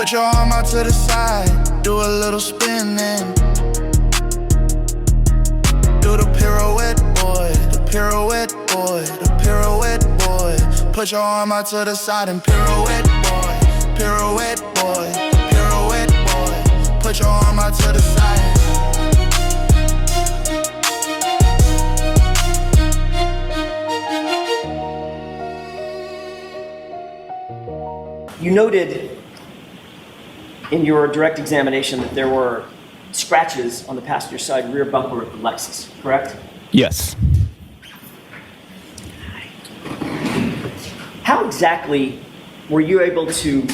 Put your arm out to the side, do a little spinning. Do the pirouette, boy, the pirouette, boy, the pirouette, boy. Put your arm out to the side and pirouette, boy, pirouette, boy, pirouette, boy. Put your arm out to the side. You noted in your direct examination that there were scratches on the passenger side rear bumper of the Lexus, correct? Yes. How exactly were you able to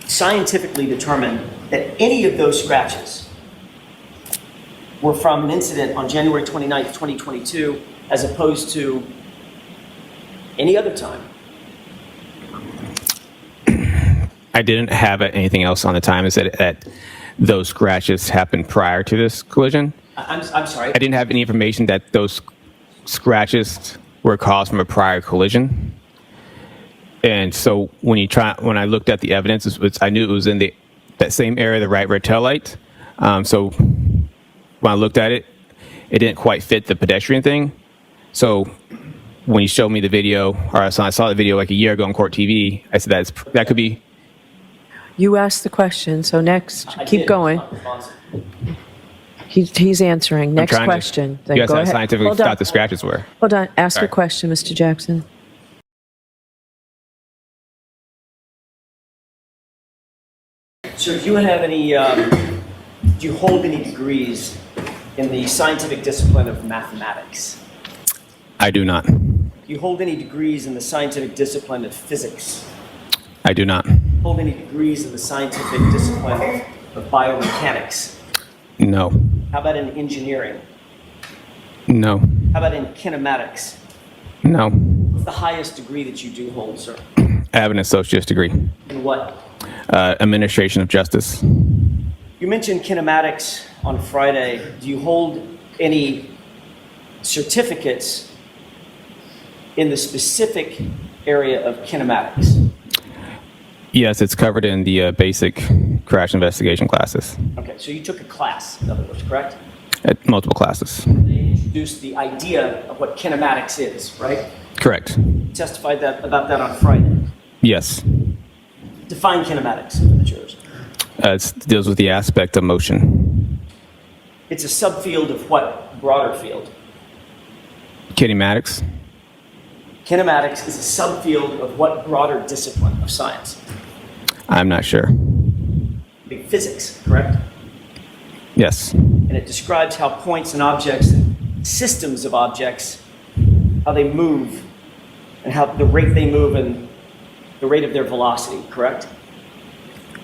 scientifically determine that any of those scratches were from an incident on January 29th, 2022, as opposed to any other time? I didn't have anything else on the time. Is that those scratches happened prior to this collision? I'm sorry? I didn't have any information that those scratches were caused from a prior collision. And so when I looked at the evidence, I knew it was in that same area, the right rear tail light. So when I looked at it, it didn't quite fit the pedestrian thing. So when you showed me the video, or I saw the video like a year ago on Court TV, I said that could be. You asked the question, so next, keep going. He's answering. Next question. You guys go have ahead. scientifically thought the scratches were. Hold on. Ask Sorry. your question, Mr. Jackson. So do you hold any degrees in the scientific discipline of mathematics? I do not. Do you hold any degrees in the scientific discipline of physics? I do not. Hold any degrees in the scientific discipline of biomechanics? No. How about in engineering? No. How about in kinematics? No. What's the highest degree that you do hold, sir? I have an associate's degree. In what? Administration of justice. You mentioned kinematics on Friday. Do you hold any certificates in the specific area of kinematics? Yes, it's covered in the basic crash investigation classes. Okay, so you took a class, in other words, correct? At multiple classes. They introduced the idea of what kinematics is, right? Correct. You testified about that on Friday. Yes. Define kinematics for the jurors. It deals with the aspect of motion. It's a subfield of what broader field? Kinematics. Kinematics is a subfield of what broader discipline of science? I'm not sure. Big physics, correct? Yes. And it describes how points and objects and systems of objects, how they move, and how the rate they move and the rate of their velocity, correct?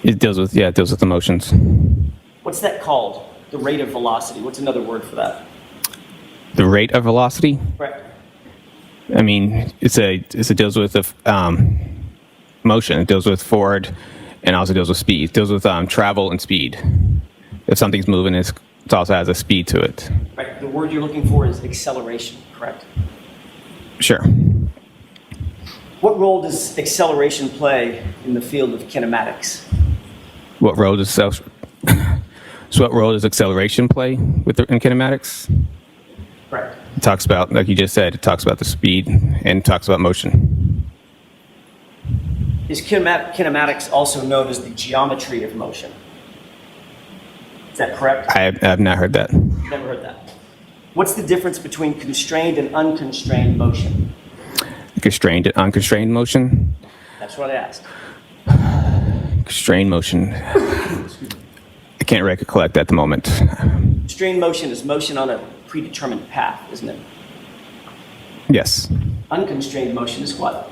It deals with the motions. What's that called? The rate of velocity. What's another word for that? The rate of velocity? Correct. I mean, it deals with the motion. It deals with forward, and also deals with speed. It deals with travel and speed. If something's moving, it also has a speed to it. Right. The word you're looking for is acceleration, correct? Sure. What role does acceleration play in the field of kinematics? What role does acceleration play in kinematics? Right. It talks about, like you just said, it talks about the speed and talks about motion. Is kinematics also known as the geometry of motion? Is that correct? I have not heard that. Never heard that. What's the difference between constrained and unconstrained motion? Constrained and unconstrained motion? That's what I asked. Constrained motion. I can't recollect at the moment. Constrained motion is motion on a predetermined path, isn't it? Yes. Unconstrained motion is what?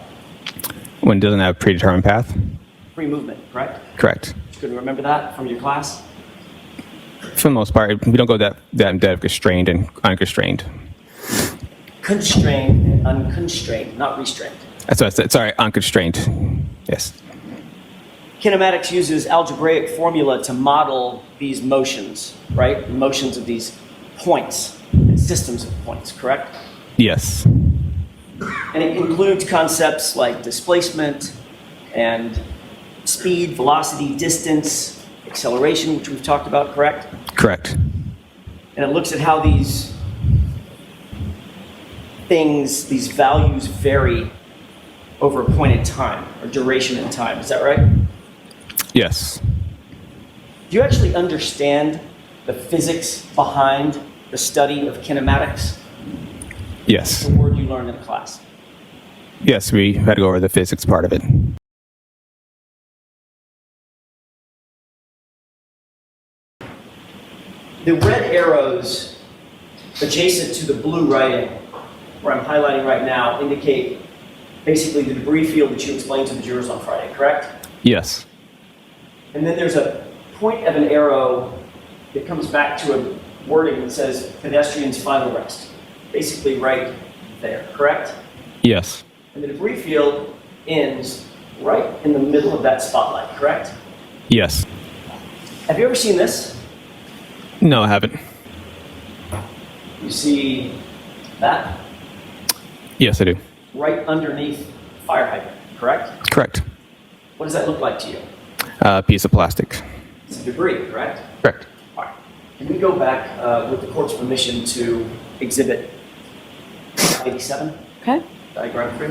When it doesn't have a predetermined path? Free movement, correct? Correct. You could remember that from your class? For the most part, we don't go that in depth, constrained and unconstrained. Constrained and unconstrained, not restrained. That's what I said. Sorry, unconstrained. Yes. Kinematics uses algebraic formula to model these motions, right? The motions of these points and systems of points, correct? Yes. And it includes concepts like displacement and speed, velocity, distance, acceleration, which we've talked about, correct? Correct. And it looks at how these things, these values vary over a point in time, or duration in time. Is that right? Yes. Do you actually understand the physics behind the study of kinematics? Yes. The word you learned in class. Yes, we had to go over the physics part of it. The red arrows adjacent to the blue writing, where I'm highlighting right now, indicate basically the debris field that you explained to the jurors on Friday, correct? Yes. And then there's a point of an arrow that comes back to a wording that says pedestrian's final rest, basically right there, correct? Yes. And the debris field ends right in the middle of that spotlight, correct? Yes. Have you ever seen this? No, I haven't. You see that? Yes, I do. Right underneath the fire hydrant, correct? Correct. What does that look like to you? Piece of plastic. It's debris, correct? Correct. All right. Can we go back with the court's permission to exhibit 87, Okay? diagram 3?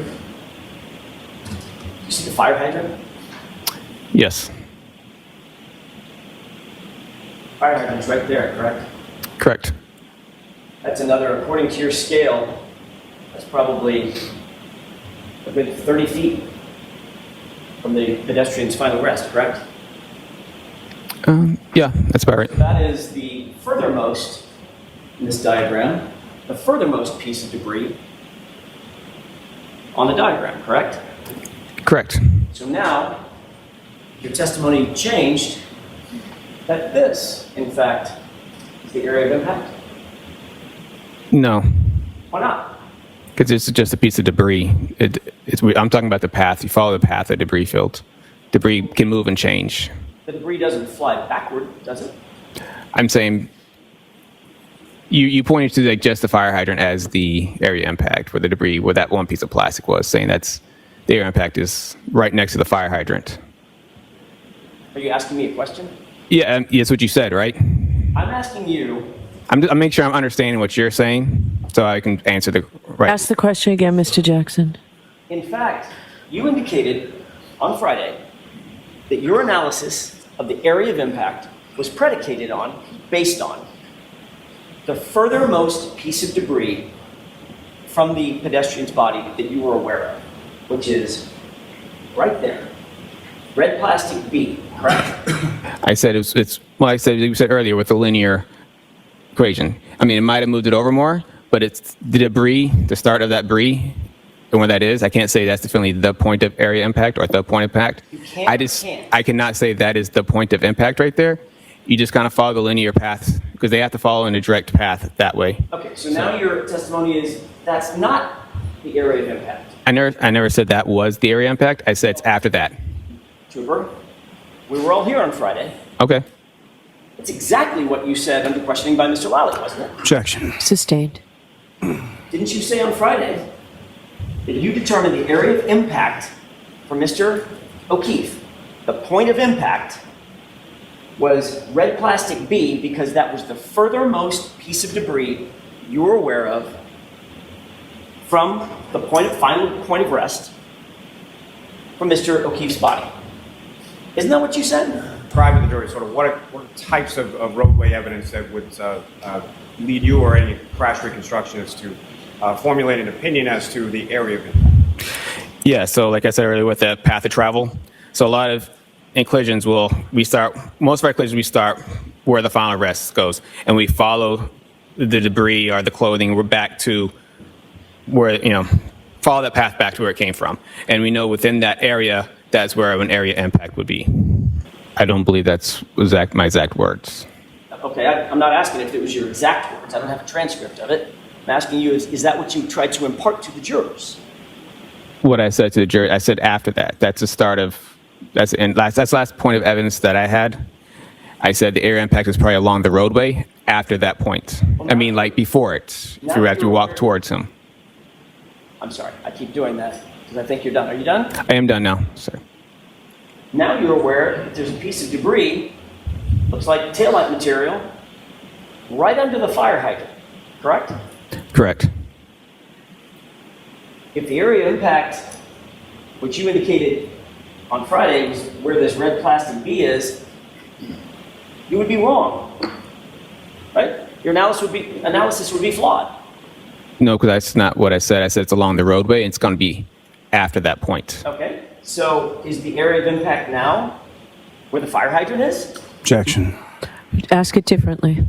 You see the fire hydrant? Yes. Fire hydrant's right there, correct? Correct. That's another, according to your scale, that's probably a good 30 feet from the pedestrian's final rest, correct? Yeah, that's about right. That is the furthermost in this diagram, the furthermost piece of debris on the diagram, correct? Correct. So now, your testimony changed that this, in fact, is the area of impact. No, Why not? because it's just a piece of debris. I'm talking about the path. You follow the path of debris field. Debris can move and change. The debris doesn't fly backward, does it? I'm saying you pointed to like just the fire hydrant as the area impact where the debris, where that one piece of plastic was, saying that's the area impact is right next to the fire hydrant. Are you asking me a question? Yeah, that's what you said, right? I'm asking you, I'm making sure I'm understanding what you're saying so I can answer the right. Ask the question again, Mr. Jackson. in fact, you indicated on Friday that your analysis of the area of impact was predicated on, based on, the furthermost piece of debris from the pedestrian's body that you were aware of, which is right there. Red plastic B, correct? I said I said you said earlier with the linear equation. I mean, it might have moved it over more, but it's the debris, the start of that debris, and where that is. I can't say that's definitely the point of area impact or the point of impact. You can't. I cannot say that is the point of impact right there. You just kind of follow the linear path because they have to follow in a direct path that way. Okay, so now your testimony is that's not the area of impact. I never said that was the area impact. I said it's after that. Trooper, we were all here on Friday. Okay. It's exactly what you said under questioning by Mr. Lally, wasn't it? Objection. Sustained. Didn't you say on Friday that you determined the area of impact for Mr. O'Keefe, the point of impact, was red plastic B because that was the furthermost piece of debris you were aware of from the final point of rest from Mr. O'Keefe's body. Isn't that what you said? Describe to the jury sort of what types of roadway evidence that would lead you or any crash reconstructionists to formulate an opinion as to the area of impact. Yeah, so like I said earlier with the path of travel, so a lot of collisions most of our collisions we start where the final rest goes, and we follow the debris or the clothing, we're back to where, follow that path back to where it came from. And we know within that area, that's where an area impact would be. I don't believe that's my exact words. Okay, I'm not asking if it was your exact words. I don't have a transcript of it. I'm asking you, is that what you tried to impart to the jurors? What I said to the jury, I said after that. That's the start of, that's the last point of evidence that I had. I said the area impact is probably along the roadway after that point. I mean, like before it, if you actually walk towards him. I'm sorry, I keep doing that because I think you're done. Are you done? I am done now, sir. Now you're aware that there's a piece of debris, looks like taillight material, right under the fire hydrant, correct? Correct. If the area of impact, which you indicated on Friday was where this red plastic B is, you would be wrong, right? Your analysis would be flawed. No, because that's not what I said. I said it's along the roadway, and it's going to be after that point. Okay, so is the area of impact now where the fire hydrant is? Objection. Ask it differently.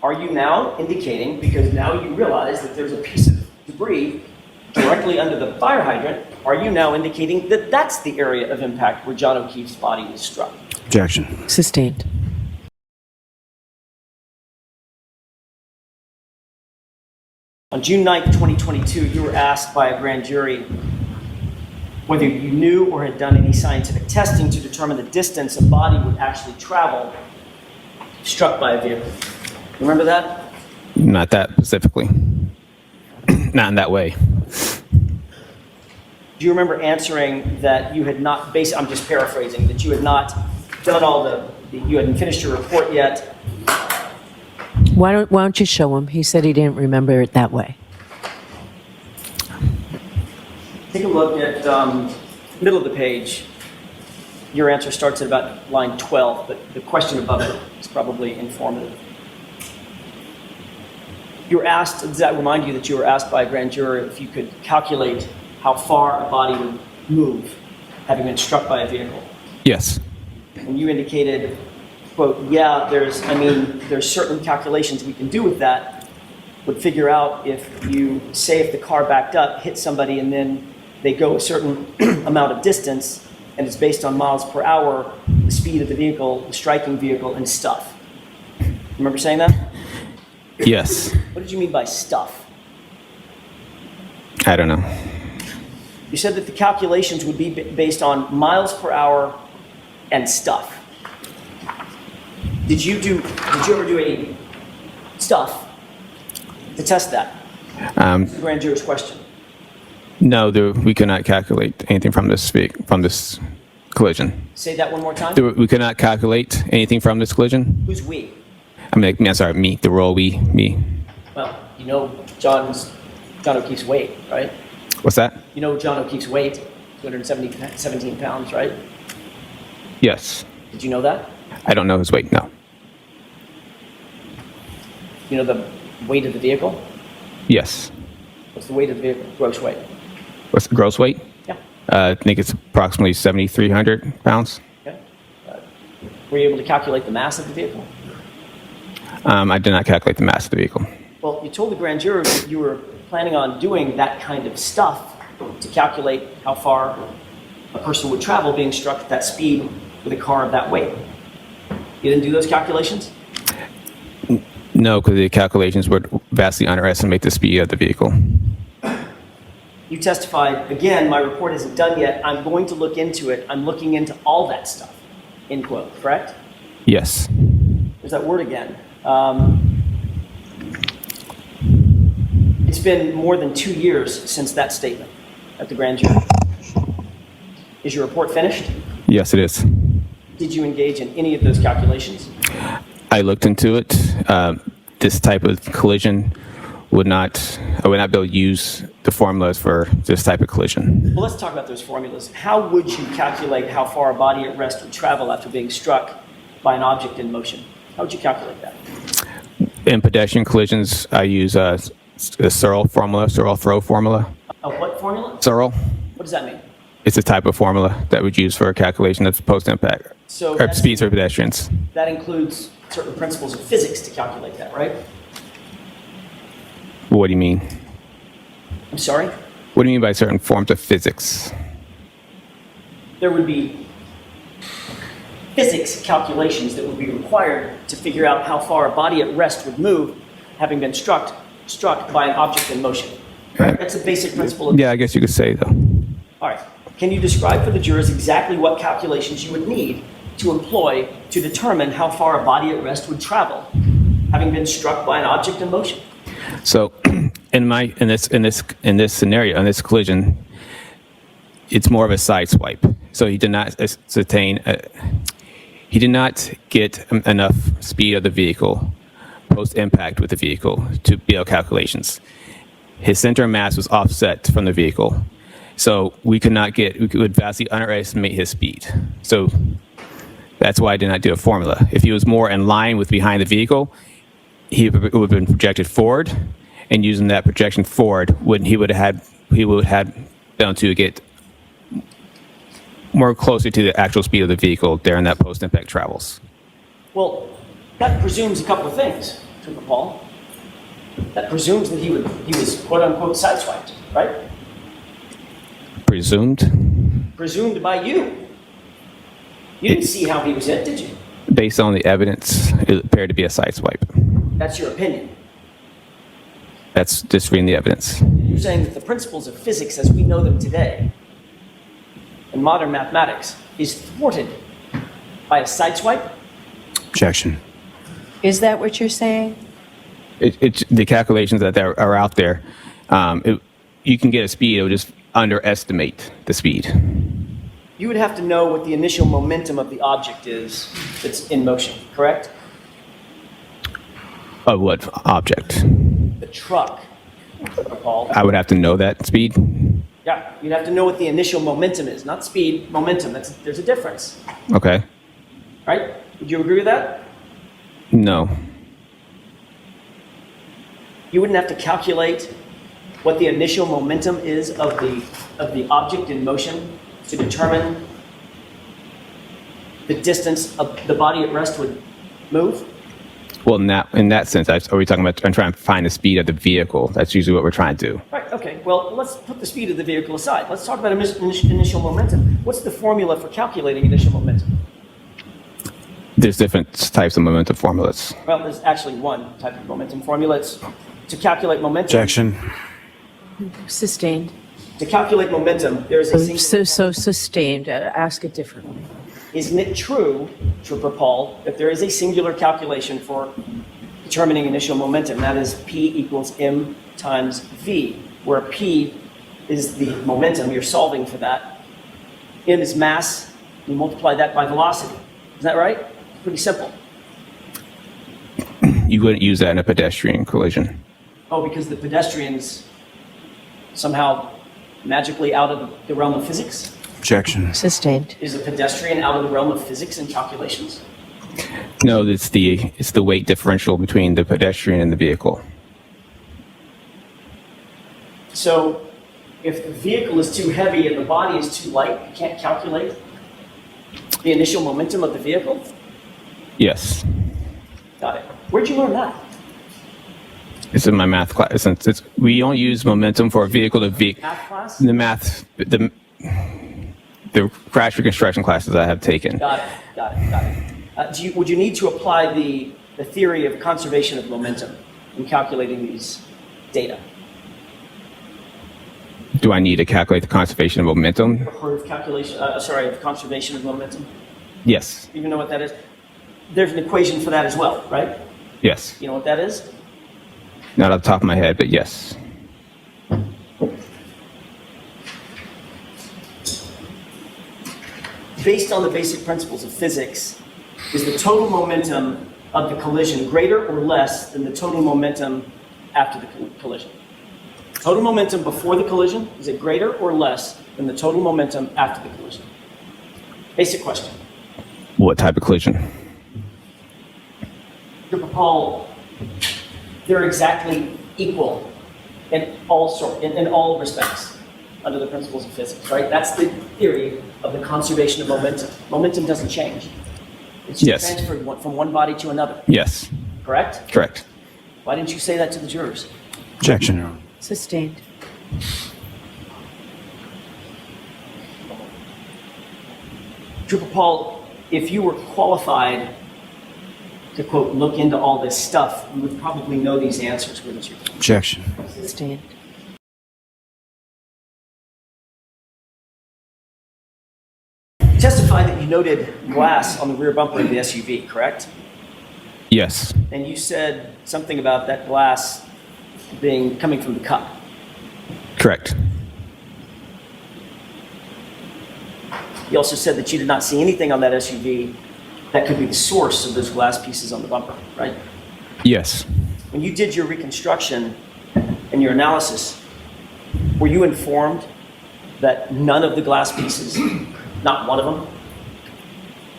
Are you now indicating, because now you realize that there's a piece of debris directly under the fire hydrant, are you now indicating that that's the area of impact where John O'Keefe's body was struck? Objection. Sustained. On June 9th, 2022, you were asked by a grand jury whether you knew or had done any scientific testing to determine the distance a body would actually travel struck by a vehicle. Remember that? Not that specifically. Not in that way. Do you remember answering that you had not, I'm just paraphrasing, that you had not done all you hadn't finished your report yet? Why don't you show him? He said he didn't remember it that way. Take a look at middle of the page. Your answer starts at about line 12, but the question above it is probably informative. You were asked, does that remind you that you were asked by a grand juror if you could calculate how far a body would move having been struck by a vehicle? Yes. And you indicated, quote, yeah, there's certain calculations we can do with that. Would figure out if the car backed up, hit somebody, and then they go a certain amount of distance, and it's based on miles per hour, the speed of the vehicle, the striking vehicle, and stuff. Remember saying that? Yes. What did you mean by stuff? I don't know. You said that the calculations would be based on miles per hour and stuff. Did you ever do any stuff to test that? The grand juror's question. No, we cannot calculate anything from this collision. Say that one more time. We cannot calculate anything from this collision. Who's we? I mean, me. The role me. Well, you know John O'Keefe's weight, right? What's that? You know John O'Keefe's weight, 217 pounds, right? Yes. Did you know that? I don't know his weight. No. You know the weight of the vehicle? Yes. What's the weight of the vehicle? Gross weight. What's the gross weight? Yeah. I think it's approximately 7,300 pounds. Okay. Were you able to calculate the mass of the vehicle? I did not calculate the mass of the vehicle. Well, you told the grand jury that you were planning on doing that kind of stuff to calculate how far a person would travel being struck at that speed with a car of that weight. You didn't do those calculations? No, because the calculations would vastly underestimate the speed of the vehicle. You testified, again, my report isn't done yet. I'm going to look into it. I'm looking into all that stuff, end quote, correct? Yes. There's that word again. It's been more than 2 years since that statement at the grand jury. Is your report finished? Yes, it is. Did you engage in any of those calculations? I looked into it. This type of collision I would not be able to use the formulas for this type of collision. Well, let's talk about those formulas. How would you calculate how far a body at rest would travel after being struck by an object in motion? How would you calculate that? In pedestrian collisions, I use a Searle throw formula. A what formula? Searle. What does that mean? It's a type of formula that we use for a calculation of post-impact speeds for pedestrians. That includes certain principles of physics to calculate that, right? What do you mean? I'm sorry? What do you mean by certain forms of physics? There would be physics calculations that would be required to figure out how far a body at rest would move having been struck by an object in motion. Right. That's a basic principle. Yeah, I guess you could say, though. All right. Can you describe for the jurors exactly what calculations you would need to employ to determine how far a body at rest would travel having been struck by an object in motion? So, in this scenario, in this collision, it's more of a side swipe. So he did not ascertain. He did not get enough speed of the vehicle post impact with the vehicle to BL calculations. His center of mass was offset from the vehicle, so we would vastly underestimate his speed. So that's why I did not do a formula. If he was more in line with behind the vehicle, he would have been projected forward, and using that projection forward, he would have been able to get more closer to the actual speed of the vehicle during that post-impact travels. Well, that presumes a couple of things, Trooper Paul. That presumes that he was quote unquote sideswiped, right? Presumed? Presumed by you. You didn't see how he was hit, did you? Based on the evidence, it appeared to be a sideswipe. That's your opinion. That's just reading the evidence. You're saying that the principles of physics as we know them today in modern mathematics is thwarted by a sideswipe? Objection. Is that what you're saying? The calculations that are out there, you can get a speed, it would just underestimate the speed. You would have to know what the initial momentum of the object is that's in motion, correct? Of what object? The truck, Trooper Paul. I would have to know that speed. Yeah, you'd have to know what the initial momentum is, not speed, momentum. There's a difference, Okay. right? Would you agree with that? No. You wouldn't have to calculate what the initial momentum is of the object in motion to determine the distance of the body at rest would move? Well, in that sense, are we talking about trying to find the speed of the vehicle? That's usually what we're trying to do. Right, okay. Well, let's put the speed of the vehicle aside. Let's talk about initial momentum. What's the formula for calculating initial momentum? There's different types of momentum formulas. Well, there's actually one type of momentum formula. It's to calculate momentum. Objection. Sustained. To calculate momentum, there is a single... So sustained. Ask it differently. Isn't it true, Trooper Paul, that there is a singular calculation for determining initial momentum? That is P equals M times V, where P is the momentum. You're solving for that. M is mass. You multiply that by velocity. Is that right? Pretty simple. You wouldn't use that in a pedestrian collision. Oh, because the pedestrian's somehow magically out of the realm of physics? Objection. Sustained. Is a pedestrian out of the realm of physics and calculations? No, it's the weight differential between the pedestrian and the vehicle. So if the vehicle is too heavy and the body is too light, you can't calculate the initial momentum of the vehicle? Yes. Got it. Where'd you learn that? It's in my math class. We don't use momentum for a vehicle to vehicle. Math class? The crash reconstruction classes I have taken. Got it. Would you need to apply the theory of conservation of momentum in calculating these data? Do I need to calculate the conservation of momentum? Heard of conservation of momentum? Yes. You even know what that is? There's an equation for that as well, right? Yes. You know what that is? Not off the top of my head, but yes. Based on the basic principles of physics, is the total momentum of the collision greater or less than the total momentum after the collision? Total momentum before the collision, is it greater or less than the total momentum after the collision? Basic question. What type of collision? Trooper Paul, they're exactly equal in all respects under the principles of physics, right? That's the theory of the conservation of momentum. Momentum doesn't change. It's just Yes. transferred from one body to another, Yes. correct? Correct. Why didn't you say that to the jurors? Objection, Your Honor. Sustained. Trooper Paul, if you were qualified to, quote, look into all this stuff, you would probably know these answers, wouldn't you? Objection. Sustained. You testified that you noted glass on the rear bumper of the SUV, correct? Yes. And you said something about that glass coming from the cup. Correct. You also said that you did not see anything on that SUV that could be the source of those glass pieces on the bumper, right? Yes. When you did your reconstruction and your analysis, were you informed that none of the glass pieces, not one of them,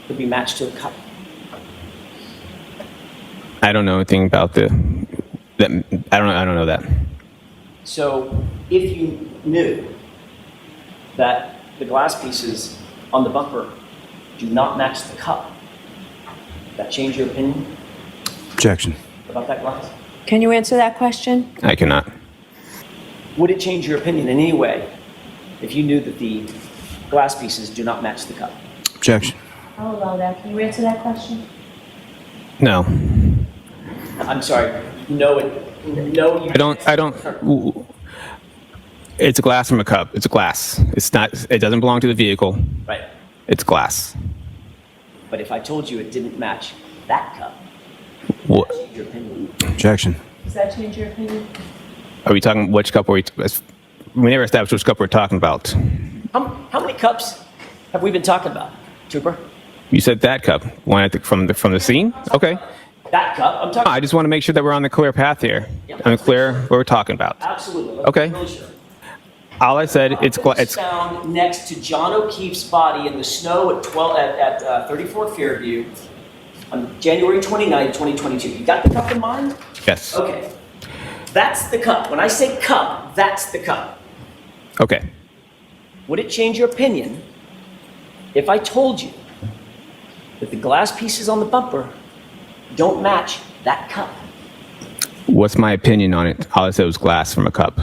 could be matched to a cup? I don't know anything about that. I don't know that. So if you knew that the glass pieces on the bumper do not match the cup, would that change your opinion Objection. about that glass? Can you answer that question? I cannot. Would it change your opinion in any way if you knew that the glass pieces do not match the cup? Objection. I'll allow that. Can you answer that question? No. I'm sorry, no, you... I don't. It's a glass from a cup. It's a glass. It's not. It doesn't belong to the vehicle. Right. It's glass. But if I told you it didn't match that cup, What? change your opinion. Objection. Does that change your opinion? Are we talking? Which cup are we? We never established which cup we're talking about. How many cups have we been talking about, Trooper? You said that cup. One at from the scene. Okay. That cup? I'm talking... I just want to make sure that we're on the clear path here. Yeah. On the clear what we're talking about. Absolutely. Let's Okay. be really sure. All I said it's It's found next to John O'Keefe's body in the snow at 34 Fairview on January 29, 2022. You got the cup in mind? yes. Okay. That's the cup. When I say cup, that's the cup. Okay. Would it change your opinion if I told you that the glass pieces on the bumper don't match that cup? What's my opinion on it? All I said was glass from a cup.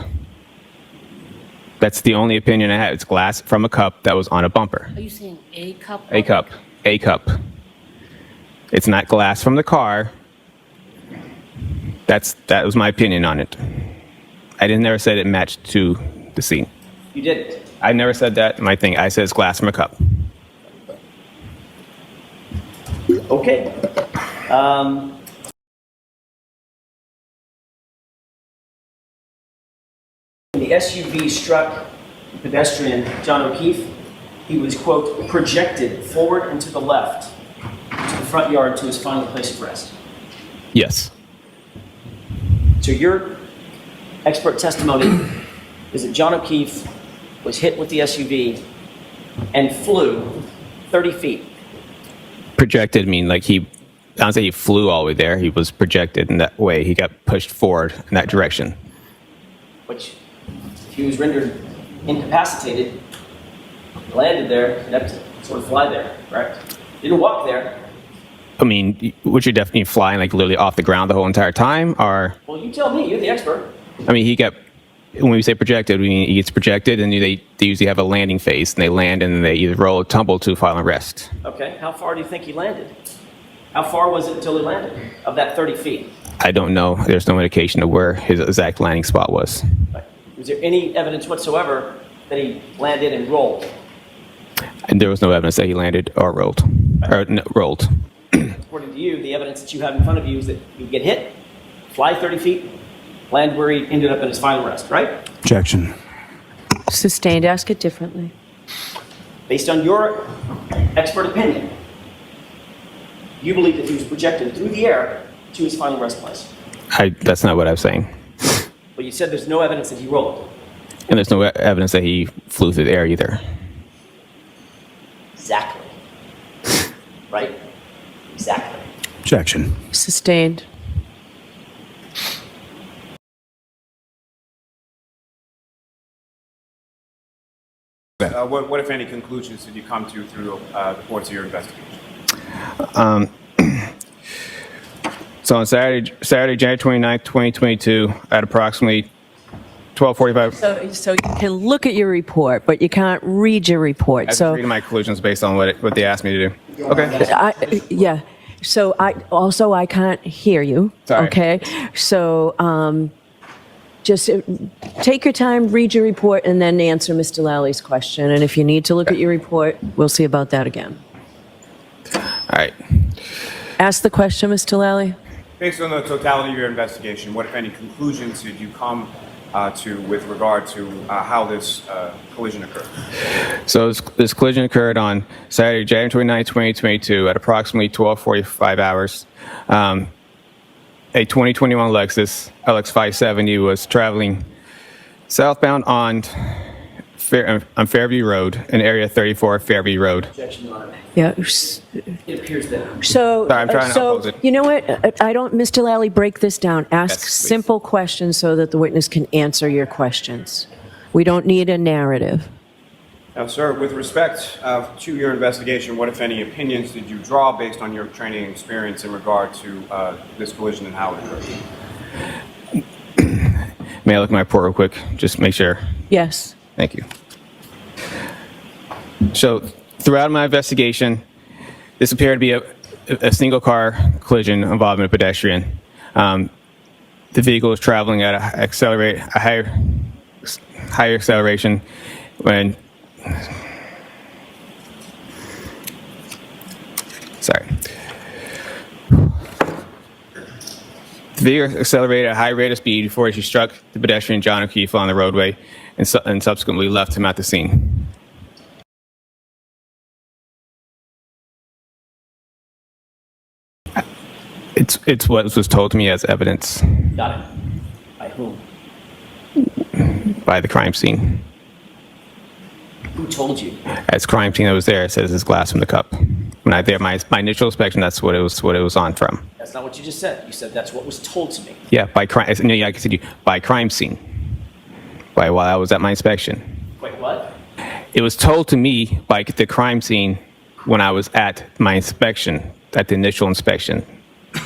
That's the only opinion I had. It's glass from a cup that was on a bumper. Are you saying a cup? A cup. A cup. It's not glass from the car. That was my opinion on it. I didn't never said it matched to the scene. You didn't. I never said that in my thing. I said it's glass from a cup. Okay. When the SUV struck the pedestrian, John O'Keefe, he was, quote, projected forward and to the left, to the front yard to his final place of rest. Yes. So your expert testimony is that John O'Keefe was hit with the SUV and flew 30 feet. Projected mean like I don't say he flew all the way there. He was projected in that way. He got pushed forward in that direction. Which, if he was rendered incapacitated, landed there, he'd have to sort of fly there, correct? Didn't walk there. I mean, would you definitely flying like literally off the ground the whole entire time, or? Well, you tell me, you're the expert. I mean, when we say projected, we mean he gets projected, and they usually have a landing phase, and they land, and then they either roll or tumble to final rest. Okay, how far do you think he landed? How far was it until he landed of that 30 feet? I don't know. There's no indication of where his exact landing spot was. Is there any evidence whatsoever that he landed and rolled? And there was no evidence that he landed or rolled. Or no, rolled. According to you, the evidence that you have in front of you is that you get hit, fly 30 feet, land where he ended up at his final rest, right? Objection. Sustained. Ask it differently. Based on your expert opinion, you believe that he was projected through the air to his final rest place. That's not what I was saying. But you said there's no evidence that he rolled. And there's no evidence that he flew through the air either. Exactly. Right? Exactly. Objection. Sustained. What, if any, conclusions did you come to through the course of your investigation? So on Saturday, January 29th, 2022, at approximately 12:45. So you can look at your report, but you can't read your report. I was So reading my conclusions based on what they asked me to do. Okay. yeah. So I can't hear you. Sorry. Okay. So just take your time, read your report, and then answer Mr. Lally's question. And if you need to look at your report, we'll see about that again. All right. Ask the question, Mr. Lally. Based on the totality of your investigation, what, if any, conclusions did you come with regard to how this collision occurred? So this collision occurred on Saturday, January 29, 2022 at approximately 12:45 hours. A 2021 Lexus LX 570 was traveling southbound on Fairview Road, in area 34 Fairview Road. Objection, Your Honor. Yeah. It appears that. So, Sorry, I'm trying to oppose it. you know what? I don't, Mr. Lally, break this down. Ask Yes, please. simple questions so that the witness can answer your questions. We don't need a narrative. Now, sir, with respect to your investigation, what, if any, opinions did you draw based on your training and experience in regard to this collision and how it occurred? May I look at my report real quick? Just make sure. Yes. Thank you. So throughout my investigation, this appeared to be a single car collision involving a pedestrian. The vehicle was traveling at a higher acceleration when, sorry. The vehicle accelerated at a high rate of speed before she struck the pedestrian John O'Keefe on the roadway and subsequently left him at the scene. It's what was told to me as evidence Got it. By whom? by the crime scene. Who told you? As crime scene that was there, it says it's glass from the cup. When I did my initial inspection, that's what it was on from. That's not what you just said. You said that's what was told to me. Yeah, by crime. No, yeah, I can see by crime scene. While I was at my inspection, Wait, what? it was told to me by the crime scene when I was at my inspection, at the initial inspection.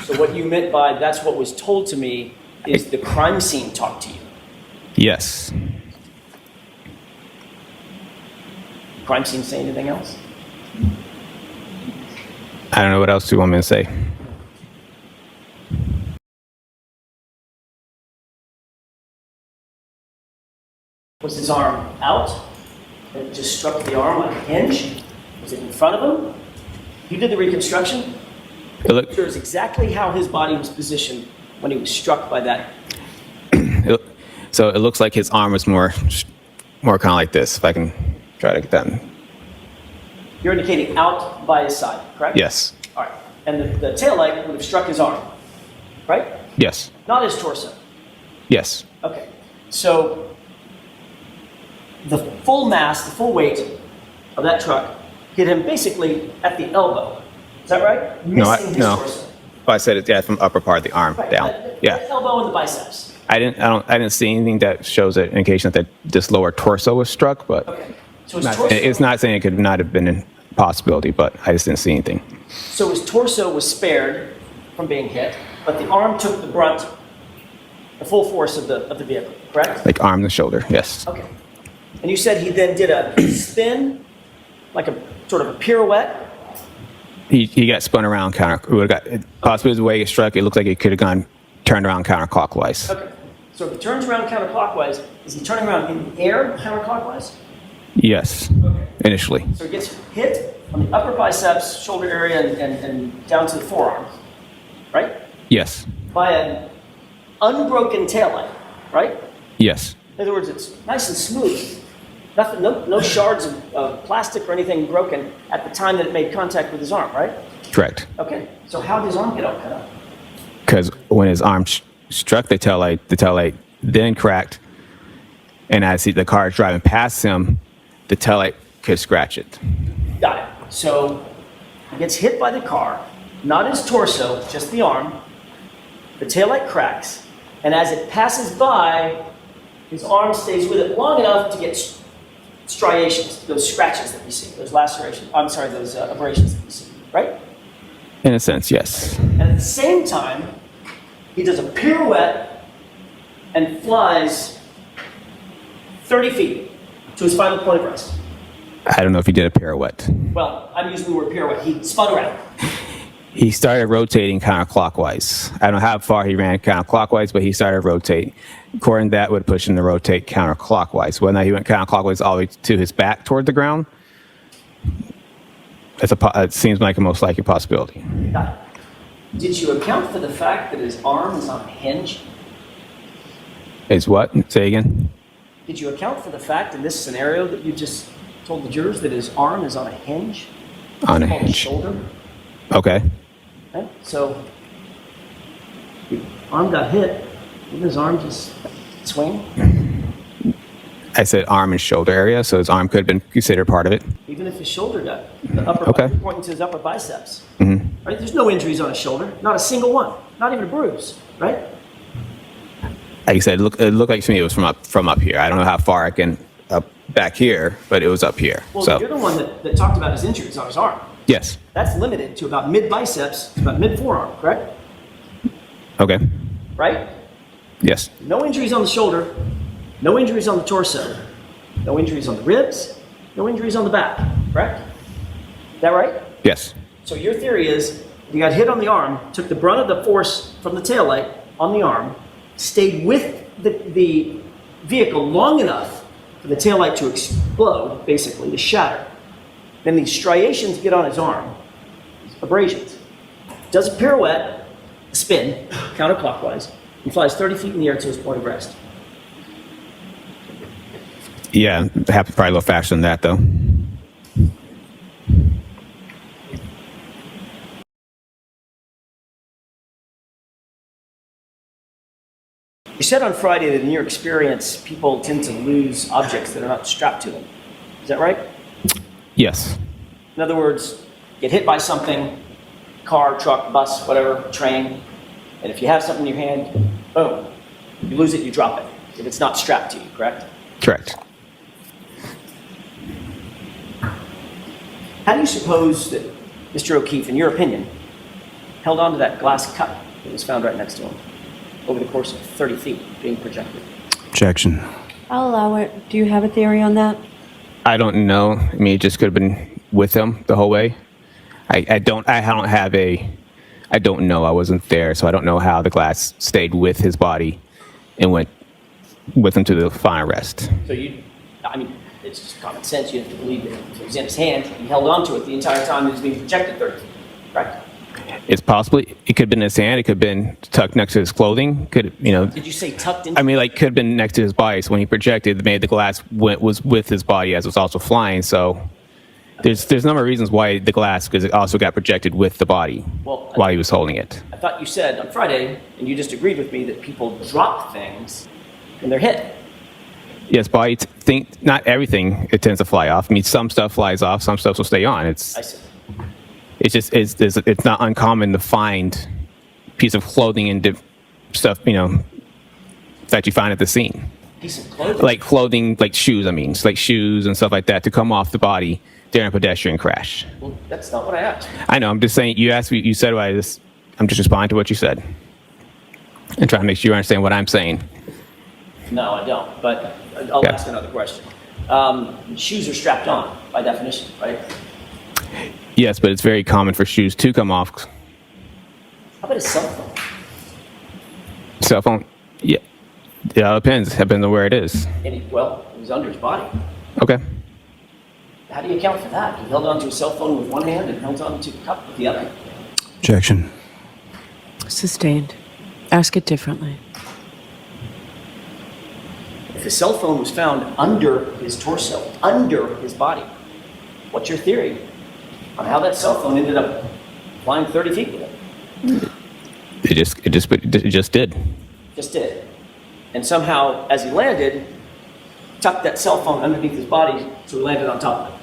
So what you meant by that's what was told to me is the crime scene talked to you. Yes. Crime scene say anything else? I don't know what else do you want me to say. Was his arm out? And it just struck the arm like a hinge? Was it in front of him? You did the reconstruction? It looked, Sure is exactly how his body was positioned when he was struck by that. so it looks like his arm was more kind of like this. If I can try to get that. You're indicating out by his side, correct? Yes. All right. And the tail light would have struck his arm, right? Yes. Not his torso. Yes. Okay. So the full mass, the full weight of that truck hit him basically at the elbow. Is that right? Missing his no. torso. Oh, I said it. Yeah, from the upper part of the arm Right. down. The Yeah. elbow and the biceps. I didn't see anything that shows an indication that this lower torso was struck, but Okay. So his torso. it's not saying it could not have been a possibility, but I just didn't see anything. So his torso was spared from being hit, but the arm took the brunt, the full force of the vehicle, correct? Like arm and shoulder. Yes. Okay. And you said he then did a spin, like a sort of a pirouette. He got spun around possibly the way it struck. It looked like it could have turned around counterclockwise. Okay. So if he turns around counterclockwise, is he turning around in the air counterclockwise? Yes. Okay. Initially. So he gets hit on the upper biceps, shoulder area, and down to the forearm, right? Yes. By an unbroken taillight, right? Yes. In other words, it's nice and smooth. Nothing, no shards of plastic or anything broken at the time that it made contact with his arm, right? Correct. Okay. So how did his arm get all cut up? Because when his arm struck the taillight then cracked, and as the car is driving past him, the taillight could scratch it. Got it. So he gets hit by the car, not his torso, just the arm. The taillight cracks, and as it passes by, his arm stays with it long enough to get striations, those scratches that you see, those lacerations, those abrasions that you see, right? In a sense, yes. And at the same time, he does a pirouette and flies 30 feet to his final point of rest. I don't know if he did a pirouette. Well, I'm using the word pirouette. He spun around. He started rotating counterclockwise. I don't know how far he ran counterclockwise, but he started rotating. According to that, would push him to rotate counterclockwise. Whether or not he went counterclockwise all the way to his back toward the ground, it seems like a most likely possibility. Got it. Did you account for the fact that his arm is on a hinge? Is what? Say again? Did you account for the fact in this scenario that you just told the jurors that his arm is on a hinge? On a It's called hinge. shoulder. Okay. Okay? So, the arm got hit. Didn't his arm just swing? I said arm and shoulder area, so his arm could have been considered part of it. Even if his shoulder got the upper, Okay. you're pointing to his upper biceps. Right? There's no injuries on his shoulder, not a single one, not even a bruise, right? Like I said, it looked like to me it was from up here. I don't know how far I can up back here, but it was up here. Well, So you're the one that talked about his injuries on his arm. yes. That's limited to about mid biceps, to about mid forearm, correct? Okay. Right? Yes. No injuries on the shoulder, no injuries on the torso, no injuries on the ribs, no injuries on the back, correct? Is that right? Yes. So your theory is you got hit on the arm, took the brunt of the force from the taillight on the arm, stayed with the vehicle long enough for the taillight to explode, basically, to shatter. Then these striations get on his arm, these abrasions. Does a pirouette, a spin, counterclockwise, and flies 30 feet in the air to his point of rest. Yeah, it happened probably a little faster than that, though. You said on Friday that in your experience, people tend to lose objects that are not strapped to them. Is that right? Yes. In other words, get hit by something, car, truck, bus, whatever, train, and if you have something in your hand, boom, you lose it, you drop it, if it's not strapped to you, correct? Correct. How do you suppose that Mr. O'Keefe, in your opinion, held on to that glass cup that was found right next to him over the course of 30 feet being projected? Objection. I'll allow it. Do you have a theory on that? I don't know. I mean, it just could have been with him the whole way. I don't know. I wasn't there, so I don't know how the glass stayed with his body and went with him to the final rest. So I mean, it's just common sense. You have to believe that if it was in his hand, he held on to it the entire time it was being projected 30 feet, right? It could have been in his hand. It could have been tucked next to his clothing. Did you say tucked into? I mean, like, could have been next to his body. So when he projected, maybe the glass was with his body as it was also flying. So there's a number of reasons why the glass, because it also got projected with the body while he was holding it. I thought you said on Friday, and you just agreed with me, that people drop things when they're hit. Yes, but not everything it tends to fly off. I mean, some stuff flies off, some stuff will stay on. I see. It's not uncommon to find a piece of clothing and stuff, that you find at the scene. Piece of clothing. Like clothing, like shoes, like shoes and stuff like that to come off the body during a pedestrian crash. Well, that's not what I asked. I know, I'm just saying, you asked me, you said what I'm just responding to what you said. And trying to make sure you understand what I'm saying. No, I don't, but I'll ask another question. Shoes are strapped on, by definition, right? Yes, but it's very common for shoes to come off. How about a cell phone? Cell phone, yeah. Yeah, it depends. Depends on where it is. It was under his body. Okay. How do you account for that? He held onto a cell phone with one hand and held onto the cup with the other. Objection. Sustained. Ask it differently. If his cell phone was found under his torso, under his body, what's your theory on how that cell phone ended up flying 30 feet with him? It just did. Just did. And somehow, as he landed, tucked that cell phone underneath his body so he landed on top of it.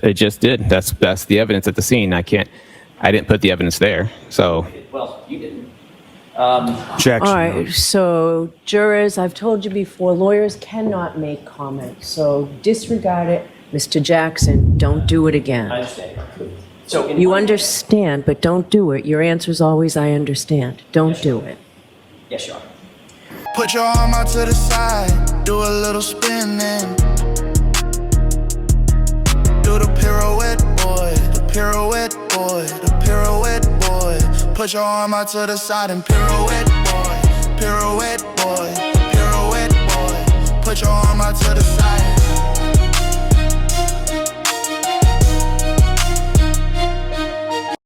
It just did. That's the evidence at the scene. I didn't put the evidence there. So Well, you didn't. Objection. All right, so jurors, I've told you before, lawyers cannot make comments, so disregard it. Mr. Jackson, don't do it I again. understand. So You understand, but don't do it. Your answer's always, I understand. Don't do it. Yes, you are. Put your arm out to the side, do a little spinning. Do the pirouette, boy, the pirouette, boy, the pirouette, boy. Put your arm out to the side and pirouette, boy, pirouette, boy, pirouette, boy. Put your arm out to the side.